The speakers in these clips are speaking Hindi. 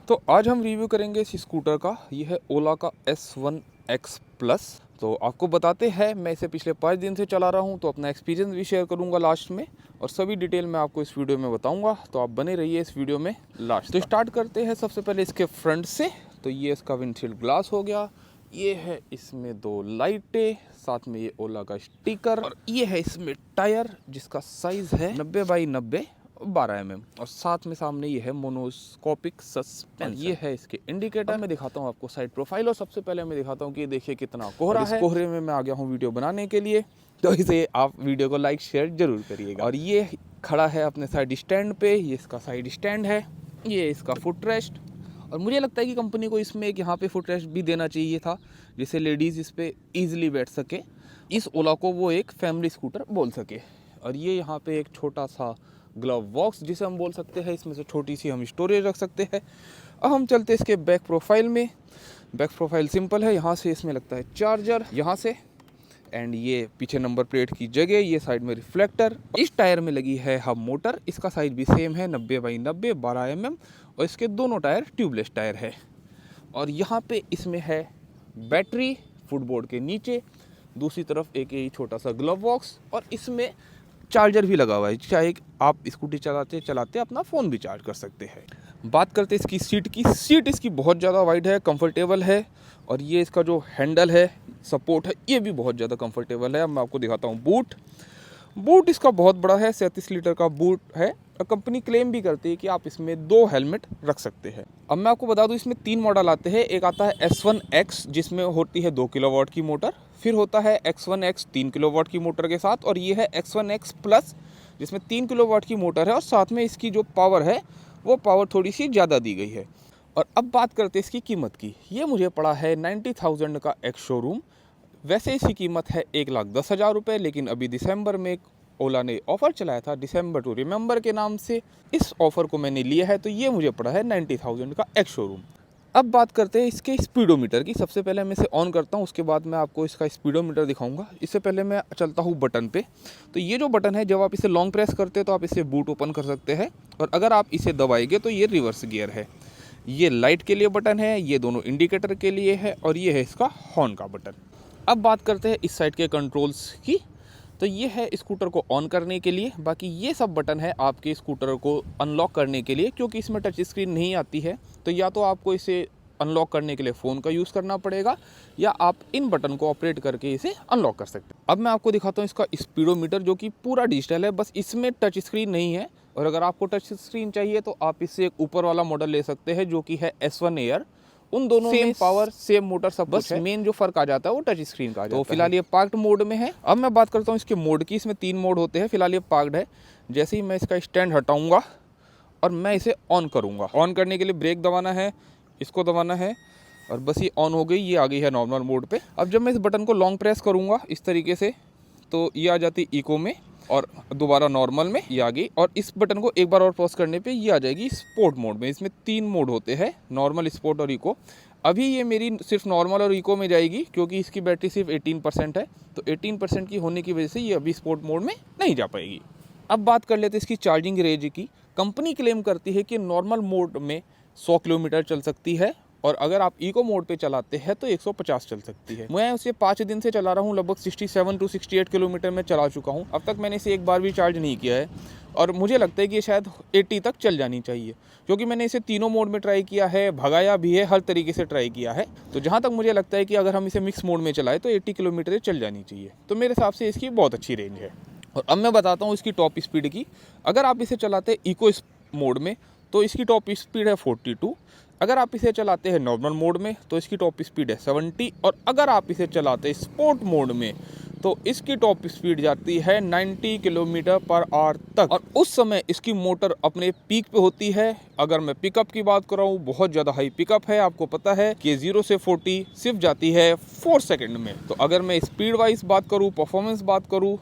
तो आज हम रिव्यू करेंगे इस स्कूटर का। ये है ओला का S1X प्लस। तो आपको बताते हैं, मैं इसे पिछले 5 दिन से चला रहा हूँ, तो अपना एक्सपीरियंस भी शेयर करूँगा लास्ट में, और सभी डिटेल मैं आपको इस वीडियो में बताऊँगा। तो आप बने रहिए इस वीडियो में लास्ट। तो स्टार्ट करते हैं सबसे पहले इसके फ्रंट से। तो ये इसका विंडशील्ड ग्लास हो गया, ये है इसमें 2 लाइटें, साथ में ये ओला का स्टिकर, और ये है इसमें टायर जिसका साइज़ है 90 बाई 90 12 mm, और साथ में सामने ये है मोनोस्कोपिक सस्पेंशन। ये है इसके इंडिकेटर। मैं दिखाता हूँ आपको साइड प्रोफाइल, और सबसे पहले मैं दिखाता हूँ कि देखिए कितना कोहरा है। इस कोहरे में मैं आ गया हूँ वीडियो बनाने के लिए, तो इसे आप वीडियो को लाइक शेयर जरूर करिएगा। और ये खड़ा है अपने साइड स्टैंड पे, ये इसका साइड स्टैंड है, ये इसका फुट रेस्ट। और मुझे लगता है कि कंपनी को इसमें एक यहाँ पे फुट रेस्ट भी देना चाहिए था, जिससे लेडीज़ इस पर ईजिली बैठ सके, इस ओला को वो एक फैमिली स्कूटर बोल सके। और ये यहाँ पे एक छोटा सा ग्लव बॉक्स जिसे हम बोल सकते हैं, इसमें से छोटी सी हम स्टोरेज रख सकते हैं। अब हम चलते हैं इसके बैक प्रोफाइल में। बैक प्रोफाइल सिंपल है, यहाँ से इसमें लगता है चार्जर, यहाँ से, एंड ये पीछे नंबर प्लेट की जगह, ये साइड में रिफ्लेक्टर। इस टायर में लगी है हब मोटर, इसका साइज भी सेम है 90 बाई 90 12 mm, और इसके दोनों टायर ट्यूबलेस टायर है। और यहाँ पे इसमें है बैटरी फुटबोर्ड के नीचे, दूसरी तरफ एक यही छोटा सा ग्लव बॉक्स, और इसमें चार्जर भी लगा हुआ है, चाहे आप स्कूटी चलाते चलाते अपना फ़ोन भी चार्ज कर सकते हैं। बात करते हैं इसकी सीट की। सीट इसकी बहुत ज़्यादा वाइड है, कंफर्टेबल है, और ये इसका जो हैंडल है, सपोर्ट है, ये भी बहुत ज़्यादा कंफर्टेबल है। अब मैं आपको दिखाता हूँ बूट इसका बहुत बड़ा है, 37 लीटर का बूट है, और कंपनी क्लेम भी करती है कि आप इसमें 2 हेलमेट रख सकते हैं। अब मैं आपको बता दूं, इसमें 3 मॉडल आते हैं। एक आता है S1X जिसमें होती है 2 किलोवाट की मोटर, फिर होता है X1X 3 किलोवाट की मोटर के साथ, और ये है X1X प्लस जिसमें 3 किलोवाट की मोटर है, और साथ में इसकी जो पावर है वो पावर थोड़ी सी ज़्यादा दी गई है। और अब बात करते हैं इसकी कीमत की। ये मुझे पड़ा है 90,000 का एक्स शोरूम। वैसे इसकी कीमत है 1,10,000 रुपये, लेकिन अभी दिसंबर में ओला ने ऑफ़र चलाया था, डिसम्बर टू रिमेंबर के नाम से। इस ऑफ़र को मैंने लिया है, तो ये मुझे पड़ा है 90,000 का एक्स शोरूम। अब बात करते हैं इसके स्पीडोमीटर की। सबसे पहले मैं इसे ऑन करता हूँ, उसके बाद मैं आपको इसका स्पीडोमीटर दिखाऊंगा। इससे पहले मैं चलता हूँ बटन पे। तो ये जो बटन है, जब आप इसे लॉन्ग प्रेस करते हैं तो आप इसे बूट ओपन कर सकते हैं, और अगर आप इसे दबाएंगे तो ये रिवर्स गियर है। ये लाइट के लिए बटन है, ये दोनों इंडिकेटर के लिए है, और ये है इसका हॉर्न का बटन। अब बात करते हैं इस साइड के कंट्रोल्स की। तो ये है स्कूटर को ऑन करने के लिए, बाकी ये सब बटन है आपके स्कूटर को अनलॉक करने के लिए। क्योंकि इसमें टच स्क्रीन नहीं आती है, तो या तो आपको इसे अनलॉक करने के लिए फ़ोन का यूज़ करना पड़ेगा, या आप इन बटन को ऑपरेट करके इसे अनलॉक कर सकते हैं। अब मैं आपको दिखाता हूँ इसका स्पीडोमीटर, जो कि पूरा डिजिटल है, बस इसमें टच स्क्रीन नहीं है। और अगर आपको टच स्क्रीन चाहिए तो आप इससे एक ऊपर वाला मॉडल ले सकते हैं, जो कि है S1 एयर। उन दोनों सेम पावर, सेम मोटर, सब बस मेन जो फर्क आ जाता है वो टच स्क्रीन का आ जाता है। तो फिलहाल ये पार्क्ड मोड में है। अब मैं बात करता हूँ इसके मोड की। इसमें 3 मोड होते हैं, फिलहाल ये पार्क्ड है। जैसे ही मैं इसका स्टैंड हटाऊंगा और मैं इसे ऑन करूंगा, ऑन करने के लिए ब्रेक दबाना है, इसको दबाना है, और बस ये ऑन हो गई। ये आ गई है नॉर्मल मोड पे। अब जब मैं इस बटन को लॉन्ग प्रेस करूंगा इस तरीके से, तो ये आ जाती इको में, और दोबारा नॉर्मल में ये आ गई। और इस बटन को एक बार और प्रेस करने पे ये आ जाएगी स्पोर्ट मोड में। इसमें 3 मोड होते हैं, नॉर्मल, स्पोर्ट और इको। अभी ये मेरी सिर्फ नॉर्मल और इको में जाएगी, क्योंकि इसकी बैटरी सिर्फ 18% है, तो 18% की होने की वजह से ये अभी स्पोर्ट मोड में नहीं जा पाएगी। अब बात कर लेते हैं इसकी चार्जिंग रेंज की। कंपनी क्लेम करती है कि नॉर्मल मोड में 100 किलोमीटर चल सकती है, और अगर आप इको मोड पे चलाते हैं तो 150 चल सकती है। मैं उसे 5 दिन से चला रहा हूँ, लगभग 67 to 68 किलोमीटर में चला चुका हूँ। अब तक मैंने इसे एक बार भी चार्ज नहीं किया है, और मुझे लगता है कि ये शायद 80 तक चल जानी चाहिए, क्योंकि मैंने इसे तीनों मोड में ट्राई किया है, भगाया भी है, हर तरीके से ट्राई किया है। तो जहाँ तक मुझे लगता है कि अगर हम इसे मिक्स मोड में चलाएं तो 80 किलोमीटर चल जानी चाहिए। तो मेरे हिसाब से इसकी बहुत अच्छी रेंज है। और अब मैं बताता हूँ इसकी टॉप स्पीड की। अगर आप इसे चलाते हैं इको मोड में तो इसकी टॉप स्पीड है 42। अगर आप इसे चलाते हैं नॉर्मल मोड में तो इसकी टॉप स्पीड है 70, और अगर आप इसे चलाते हैं स्पोर्ट मोड में तो इसकी टॉप स्पीड जाती है 90 किलोमीटर पर आवर तक, और उस समय इसकी मोटर अपने पीक पे होती है। अगर मैं पिकअप की बात कर रहा हूँ, बहुत ज़्यादा हाई पिकअप है। आपको पता है कि 0 से 40 सिर्फ जाती है 4 सेकंड में। तो अगर मैं स्पीड वाइज बात करूँ, परफॉर्मेंस बात करूँ,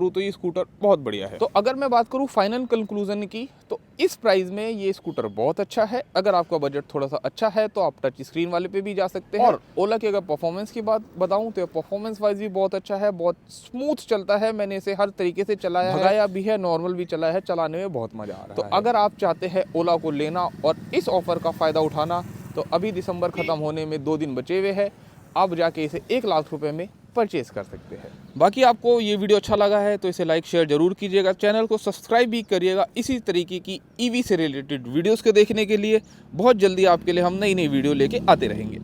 तो ये स्कूटर बहुत बढ़िया है। तो अगर मैं बात करूँ फाइनल कंक्लूजन की, तो इस प्राइस में ये स्कूटर बहुत अच्छा है। अगर आपका बजट थोड़ा सा अच्छा है तो आप टच स्क्रीन वाले पे भी जा सकते हैं। और ओला की अगर परफॉर्मेंस की बात बताऊं तो परफॉर्मेंस वाइज भी बहुत अच्छा है, बहुत स्मूथ चलता है। मैंने इसे हर तरीके से चलाया भगाया भी है, नॉर्मल भी चला है, चलाने में बहुत मजा आ रहा है। तो अगर आप चाहते हैं ओला को लेना और इस ऑफर का फायदा उठाना तो अभी दिसंबर खत्म होने में 2 दिन बचे हुए हैं, आप जाके इसे 1 लाख रुपए में परचेज कर सकते हैं। बाकी आपको ये वीडियो अच्छा लगा है तो इसे लाइक शेयर जरूर कीजिएगा, चैनल को सब्सक्राइब भी करिएगा इसी तरीके की ईवी से रिलेटेड वीडियोस को देखने के लिए। बहुत जल्दी आपके लिए हम नई नई वीडियो लेके आते रहेंगे।